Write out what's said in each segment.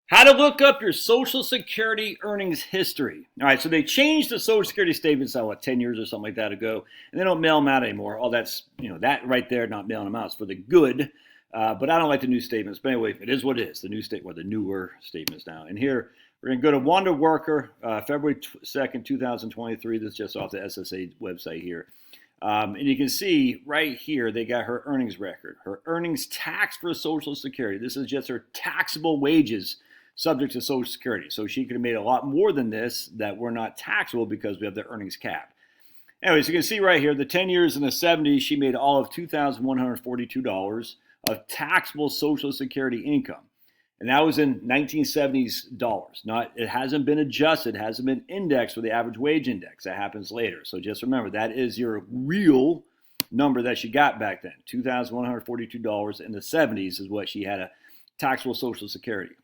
How to look up your Social Security earnings history. All right, so they changed the Social Security statements, 10 years or something like that ago, and they don't mail them out anymore. Oh, that's, that right there, not mailing them out. It's for the good, but I don't like the new statements. But anyway, it is what it is, the newer statements now. And here, we're going to go to Wanda Worker, February 2nd, 2023. This is just off the SSA website here. And you can see right here, they got her earnings record. Her earnings tax for Social Security. This is just her taxable wages subject to Social Security. So she could have made a lot more than this that were not taxable because we have the earnings cap. Anyways, you can see right here, the 10 years in the 70s, she made all of $2,142 of taxable Social Security income. And that was in 1970s dollars. It hasn't been adjusted, hasn't been indexed for the average wage index. That happens later. So just remember, that is your real number that she got back then. $2,142 in the 70s is what she had a taxable Social Security.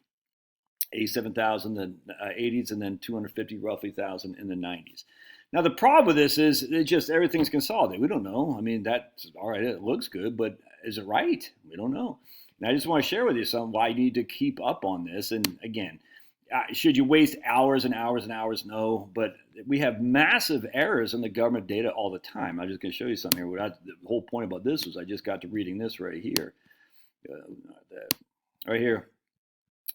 87,000 in the 80s, and then 250 roughly thousand in the 90s. Now the problem with this is everything's consolidated. We don't know. I mean, that's all right. It looks good, but is it right? We don't know. And I just want to share with you something why you need to keep up on this. And again, should you waste hours and hours and hours? No, but we have massive errors in the government data all the time. I'm just going to show you something here. The whole point about this was I just got to reading this right here. Right here.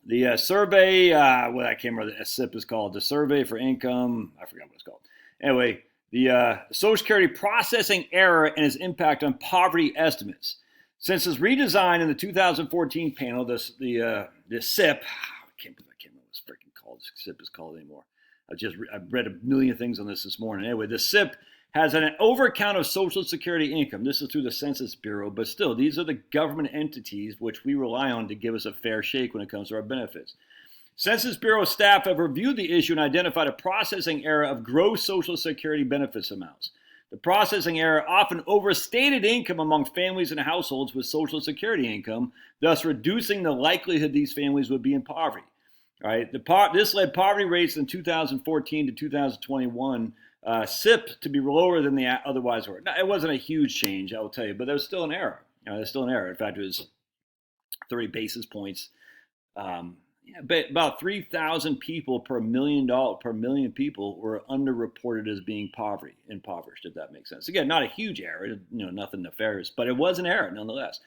The survey, I can't remember what the SIP is called, the Survey for Income, I forgot what it's called. Anyway, the Social Security processing error and its impact on poverty estimates. Since its redesign in the 2014 panel, the SIP, I can't remember what it's freaking called, this SIP is called anymore. I've read a million things on this morning. Anyway, the SIP has an overcount of Social Security income. This is through the Census Bureau, but still, these are the government entities which we rely on to give us a fair shake when it comes to our benefits. Census Bureau staff have reviewed the issue and identified a processing error of gross Social Security benefits amounts. The processing error often overstated income among families and households with Social Security income, thus reducing the likelihood these families would be in poverty. All right, this led poverty rates in 2014 to 2021 SIP to be lower than they otherwise were. Now, it wasn't a huge change, I will tell you, but there was still an error. There's still an error. In fact, it was 30 basis points. But about 3,000 people per million people were underreported as being impoverished, if that makes sense. Again, not a huge error, nothing nefarious, but it was an error nonetheless.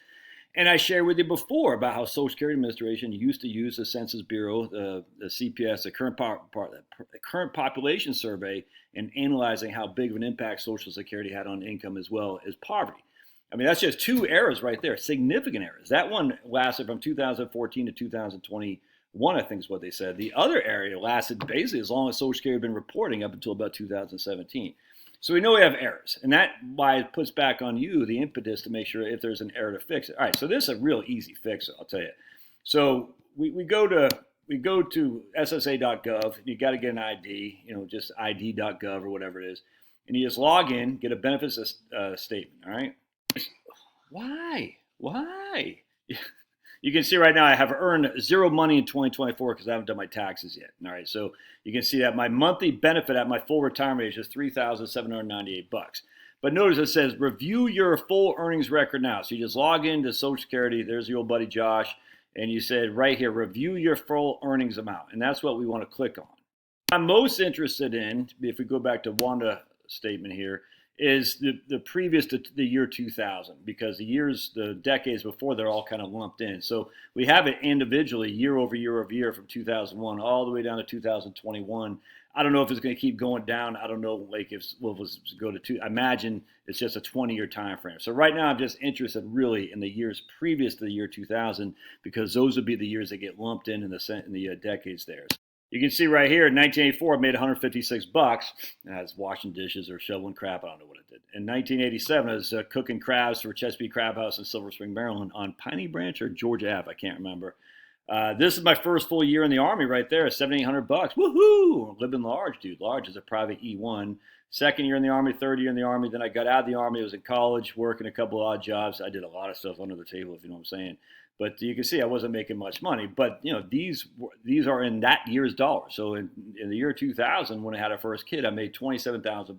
And I shared with you before about how Social Security Administration used to use the Census Bureau, the CPS, the current population survey, in analyzing how big of an impact Social Security had on income as well as poverty. I mean, that's just two errors right there, significant errors. That one lasted from 2014 to 2021, I think is what they said. The other area lasted basically as long as Social Security had been reporting up until about 2017. So we know we have errors, and that's why it puts back on you the impetus to make sure if there's an error to fix it. All right, so this is a real easy fix, I'll tell you. So we go to SSA.gov. You got to get an ID, just ID.gov or whatever it is, and you just log in, get a benefits statement. All right. Why? You can see right now I have earned zero money in 2024 because I haven't done my taxes yet. All right, so you can see that my monthly benefit at my full retirement age is $3,798. But notice it says review your full earnings record now. So you just log into Social Security. There's your old buddy Josh, and you said right here review your full earnings amount, and that's what we want to click on. I'm most interested in, if we go back to Wanda statement here, is the previous to the year 2000, because the decades before, they're all kind of lumped in. So we have it individually year over year from 2001 all the way down to 2021. I don't know if it's going to keep going don. I don't know if we'll go to two. I imagine it's just a 20-year time frame. So right now I'm just interested really in the years previous to the year 2000, because those would be the years that get lumped in the decades there. You can see right here in 1984, I made $156. I was washing dishes or shoveling crap. I don't know what I did. In 1987, I was cooking crabs for Chesapeake Crab House in Silver Spring, Maryland on Piney Branch or Georgia Ave. I can't remember. This is my first full year in the Army right there, $7,800. Woohoo! Living large, dude. Large as a private E1. Second year in the Army, third year in the Army. Then I got out of the Army. I was in college, working a couple of odd jobs. I did a lot of stuff under the table, if you know what I'm saying. But you can see I wasn't making much money. But these are in that year's dollars. So in the year 2000, when I had our first kid, I made $27,000.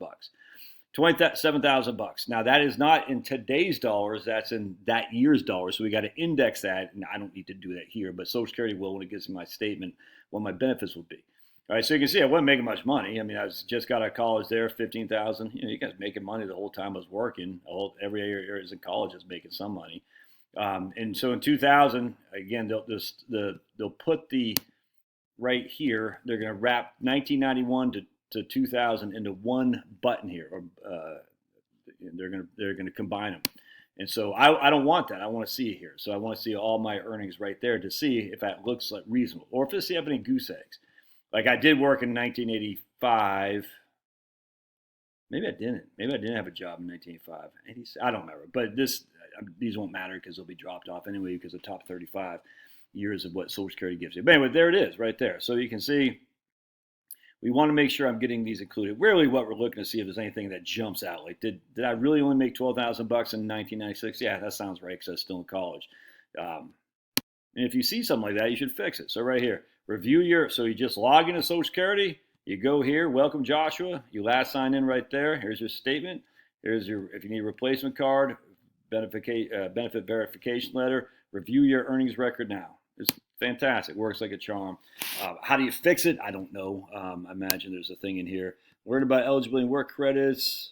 $27,000. Now that is not in today's dollars. That's in that year's dollars. So we got to index that, and I don't need to do that here, but Social Security will when it gives me my statement what my benefits will be. All right, so you can see I wasn't making much money. I mean, I was just got out of college there, 15,000. You guys making money the whole time I was working. Every year I was in college, I was making some money. And so in 2000, again, they'll put the right here. They're going to wrap 1991 to 2000 into one button here, or they're going to combine them. And so I don't want that. I want to see it here. So I want to see all my earnings right there to see if that looks like reasonable, or if I have any goose eggs. Like I did work in 1985. Maybe I didn't. Maybe I didn't have a job in 1985. I don't remember. But these won't matter because they'll be dropped off anyway because the top 35 years of what Social Security gives you. But anyway, there it is right there. So you can see we want to make sure I'm getting these included. Really what we're looking to see if there's anything that jumps out. Like, did I really only make $12,000 in 1996? Yeah, that sounds right because I was still in college. And if you see something like that, you should fix it. So right here, so you just log into Social Security, you go here, welcome Joshua, you last signed in right there. Here's your statement. Here's if you need a replacement card, benefit verification letter, review your earnings record now. It's fantastic, works like a charm. How do you fix it? I don't know. I imagine there's a thing in here. Worried about eligibility and work credits.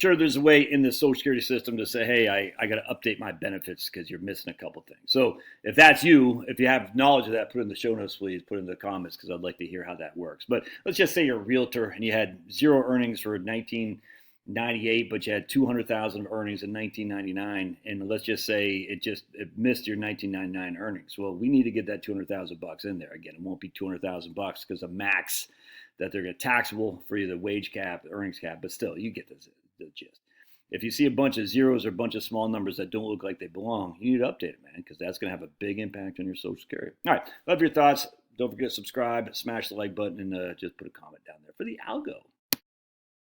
Sure, there's a way in the Social Security system to say, hey, I got to update my benefits because you're missing a couple things. So if that's you, if you have knowledge of that, put it in the show notes, please. Put it in the comments because I'd like to hear how that works. But let's just say you're a realtor and you had zero earnings for 1998, but you had 200,000 of earnings in 1999, and let's just say it missed your 1999 earnings. Well, we need to get that 200,000 bucks in there. Again, it won't be 200,000 bucks because the max that they're going to taxable for the wage cap, the earnings cap, but still, you get the gist. If you see a bunch of zeros or a bunch of small numbers that don't look like they belong, you need to update it, man, because that's going to have a big impact on your Social Security. All right, love your thoughts. Don't forget to subscribe, smash the like button, and just put a comment down there for the algo.